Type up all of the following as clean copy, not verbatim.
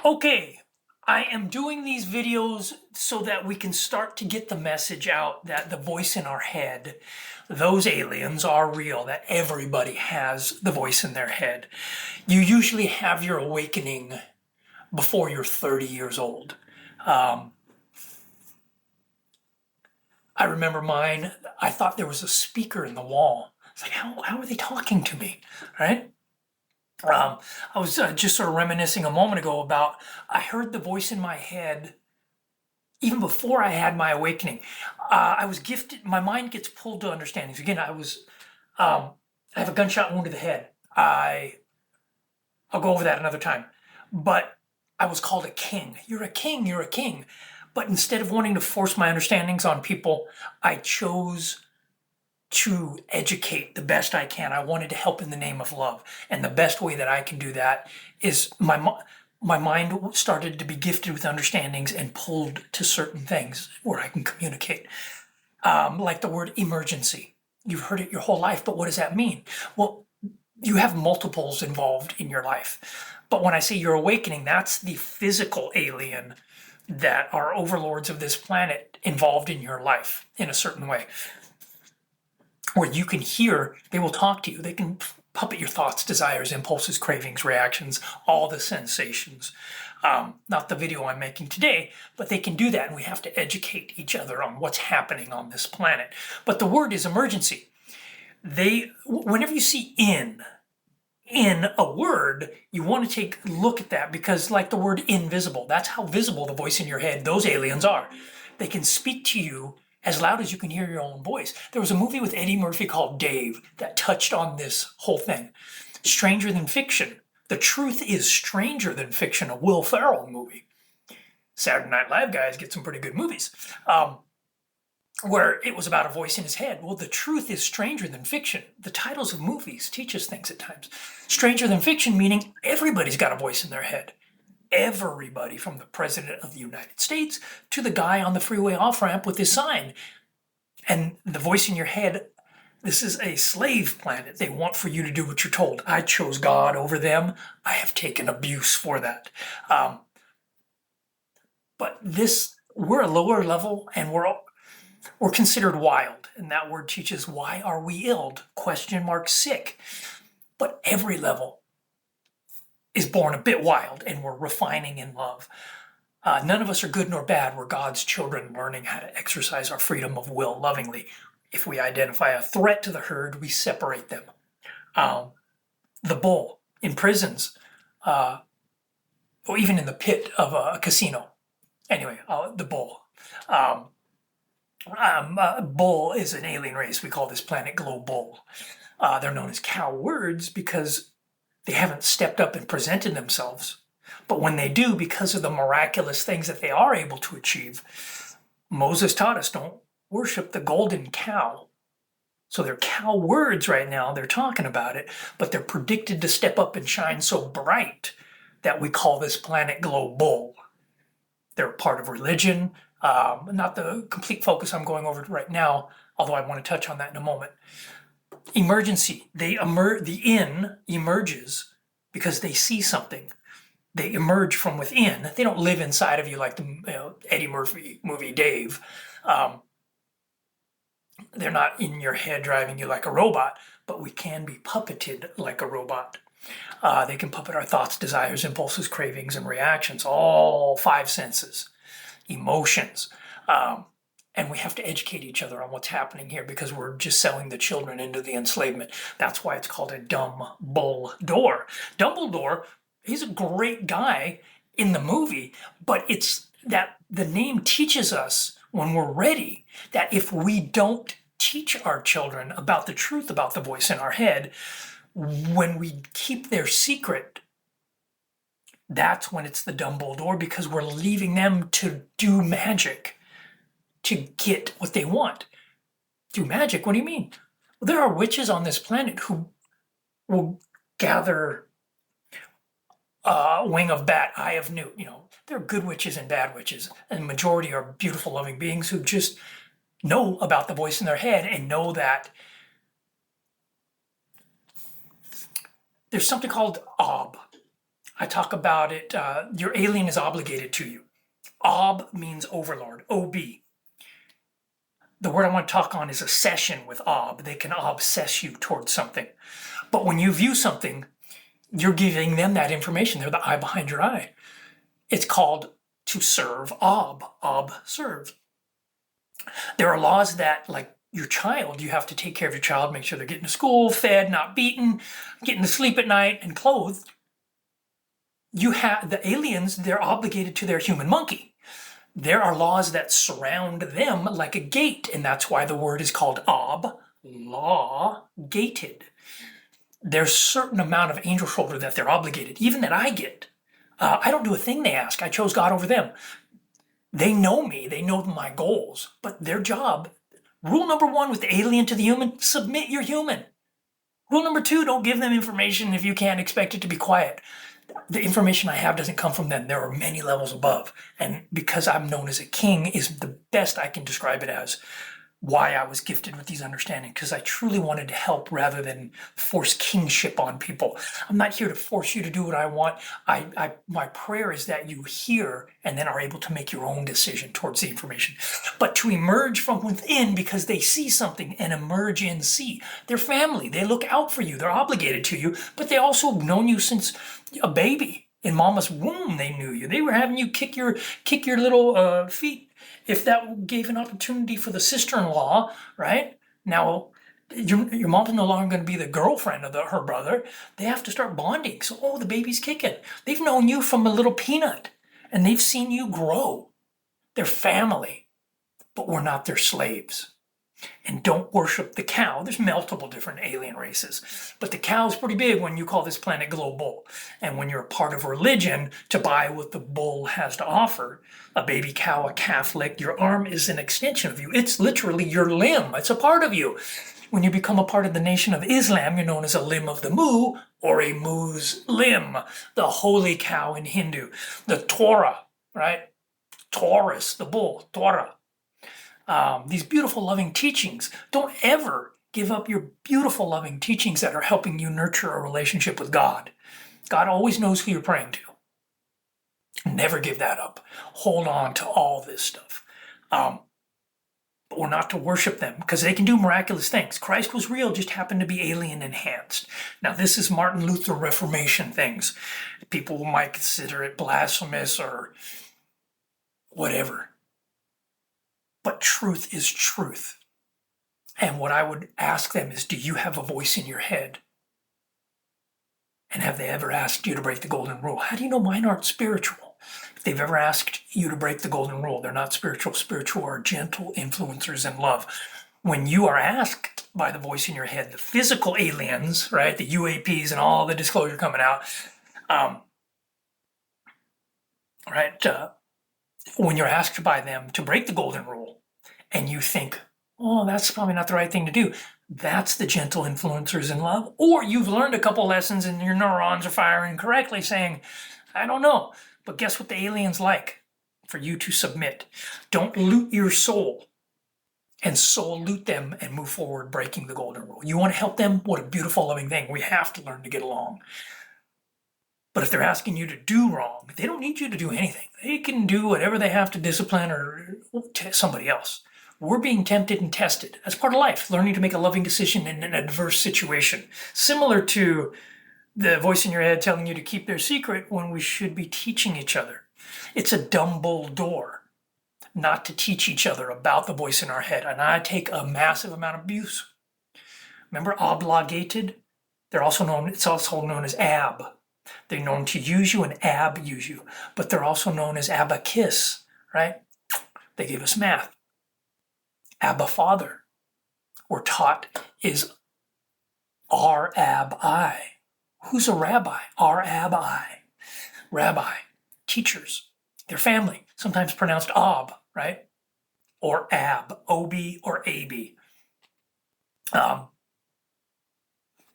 Okay, I am doing these videos so that we can start to get the message out that the voice in our head, those aliens are real, that everybody has the voice in their head. You usually have your awakening before you're 30 years old. Um, I remember mine, I thought there was a speaker in the wall. It's like, how are they talking to me, right? I was just sort of reminiscing a moment ago about I heard the voice in my head even before I had my awakening. I was gifted. My mind gets pulled to understandings. Again, I have a gunshot wound to the head. I'll go over that another time. But I was called a king. You're a king. You're a king. But instead of wanting to force my understandings on people, I chose to educate the best I can. I wanted to help in the name of love. And the best way that I can do that is my mind started to be gifted with understandings and pulled to certain things where I can communicate. Like the word emergency. You've heard it your whole life, but what does that mean? Well, you have multiples involved in your life. But when I say you're awakening, that's the physical alien that are overlords of this planet involved in your life in a certain way where you can hear, they will talk to you. They can puppet your thoughts, desires, impulses, cravings, reactions, all the sensations. Not the video I'm making today, but they can do that, and we have to educate each other on what's happening on this planet. But the word is emergency. Whenever you see in a word, you want to take a look at that because, like the word invisible, that's how visible the voice in your head, those aliens are. They can speak to you as loud as you can hear your own voice. There was a movie with Eddie Murphy called Dave that touched on this whole thing. Stranger Than Fiction. The Truth is Stranger Than Fiction, a Will Ferrell movie. Saturday Night Live guys get some pretty good movies. Where it was about a voice in his head. Well, the truth is stranger than fiction. The titles of movies teach us things at times. Stranger than fiction meaning everybody's got a voice in their head. Everybody, from the President of the United States to the guy on the freeway off-ramp with his sign. And the voice in your head, this is a slave planet. They want for you to do what you're told. I chose God over them. I have taken abuse for that. But we're a lower level and we're considered wild, and that word teaches why are we ill? Sick. But every level is born a bit wild, and we're refining in love. None of us are good nor bad. We're God's children learning how to exercise our freedom of will lovingly. If we identify a threat to the herd, we separate them. The bull in prisons, or even in the pit of a casino. Anyway, the bull. Bull is an alien race. We call this planet Glow Bull. They're known as cow words because they haven't stepped up and presented themselves. But when they do, because of the miraculous things that they are able to achieve, Moses taught us don't worship the golden cow. So they're cow words right now. They're talking about it, but they're predicted to step up and shine so bright that we call this planet Glow Bull. They're part of religion. Not the complete focus I'm going over right now, although I want to touch on that in a moment. Emergency. The in emerges because they see something. They emerge from within. They don't live inside of you like the Eddie Murphy movie Dave. They're not in your head driving you like a robot, but we can be puppeted like a robot. They can puppet our thoughts, desires, impulses, cravings, and reactions, all five senses. Emotions. And we have to educate each other on what's happening here because we're just selling the children into the enslavement. That's why it's called a Dumbledore. Dumbledore, he's a great guy in the movie, but it's that the name teaches us when we're ready that if we don't teach our children about the truth about the voice in our head, when we keep their secret, that's when it's the Dumbledore because we're leaving them to do magic to get what they want. Do magic? What do you mean? Well, there are witches on this planet who will gather wing of bat, eye of newt. There are good witches and bad witches, and the majority are beautiful, loving beings who just know about the voice in their head and know that there's something called Ob. I talk about it. Your alien is obligated to you. Ob means overlord, OB. The word I want to talk on is obsession with ob. They can obsess you towards something. But when you view something, you're giving them that information. They're the eye behind your eye. It's called to serve ob. Ob serve. There are laws that, like your child, you have to take care of your child, make sure they're getting to school, fed, not beaten, getting to sleep at night, and clothed. You have the aliens, they're obligated to their human monkey. There are laws that surround them like a gate, and that's why the word is called ob, law, gated. There's a certain amount of angel shoulder that they're obligated, even that I get. I don't do a thing they ask. I chose God over them. They know me, they know my goals, but their job, rule number one with the alien to the human, submit your human. Rule number two, don't give them information if you can't expect it to be quiet. The information I have doesn't come from them. There are many levels above. And because I'm known as a king is the best I can describe it as, why I was gifted with these understandings, because I truly wanted to help rather than force kingship on people. I'm not here to force you to do what I want. My prayer is that you hear and then are able to make your own decision towards the information. But to emerge from within because they see something and emerge in see. They're family. They look out for you. They're obligated to you, but they also have known you since a baby. In mama's womb, they knew you. They were having you kick your little feet if that gave an opportunity for the sister-in-law, right? Now, your mom's no longer going to be the girlfriend of her brother. They have to start bonding. So, oh, the baby's kicking. They've known you from a little peanut, and they've seen you grow. They're family, but we're not their slaves. And don't worship the cow. There's multiple different alien races, but the cow's pretty big when you call this planet global. And when you're a part of religion, to buy what the bull has to offer, a baby cow, a calf lick, your arm is an extension of you. It's literally your limb. It's a part of you. When you become a part of the Nation of Islam, you're known as a limb of the Mu or a Mu's limb, the holy cow in Hindu, the Torah, right? Taurus, the bull, Torah. These beautiful, loving teachings. Don't ever give up your beautiful, loving teachings that are helping you nurture a relationship with God. God always knows who you're praying to. Never give that up. Hold on to all this stuff. But we're not to worship them because they can do miraculous things. Christ was real, just happened to be alien enhanced. Now, this is Martin Luther Reformation things. People might consider it blasphemous or whatever. But truth is truth. And what I would ask them is, do you have a voice in your head? And have they ever asked you to break the golden rule? How do you know mine aren't spiritual? If they've ever asked you to break the golden rule, they're not spiritual. Spiritual are gentle influencers in love. When you are asked by the voice in your head, the physical aliens, right, the UAPs and all the disclosure coming out, when you're asked by them to break the golden rule, and you think, oh, that's probably not the right thing to do, that's the gentle influencers in love. Or you've learned a couple lessons and your neurons are firing correctly saying, I don't know, but guess what the aliens like? For you to submit. Don't loot your soul and soul loot them and move forward breaking the golden rule. You want to help them? What a beautiful, loving thing. We have to learn to get along. But if they're asking you to do wrong, they don't need you to do anything. They can do whatever they have to discipline or somebody else. We're being tempted and tested. That's part of life, learning to make a loving decision in an adverse situation. Similar to the voice in your head telling you to keep their secret when we should be teaching each other. It's a dumb bull door not to teach each other about the voice in our head. And I take a massive amount of abuse. Remember obligated? It's also known as ab. They're known to use you and abuse you, but they're also known as abacus, right? They give us math. Abba Father, we're taught, is R-ab-I. Who's a rabbi? R-ab-I. Rabbi, teachers, their family, sometimes pronounced ob, right? Or ab, O-B or A-B.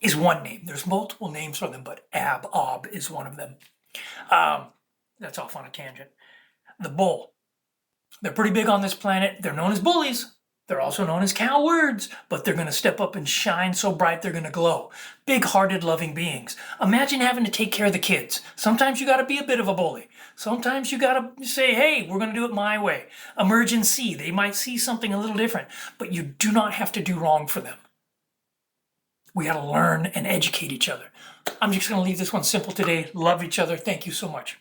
Is one name. There's multiple names for them, but ob is one of them. That's off on a tangent. The bull. They're pretty big on this planet. They're known as bullies. They're also known as cowards, but they're going to step up and shine so bright they're going to glow. Big-hearted, loving beings. Imagine having to take care of the kids. Sometimes you got to be a bit of a bully. Sometimes you got to say, hey, we're going to do it my way. Emergency. They might see something a little different, but you do not have to do wrong for them. We got to learn and educate each other. I'm just going to leave this one simple today. Love each other. Thank you so much.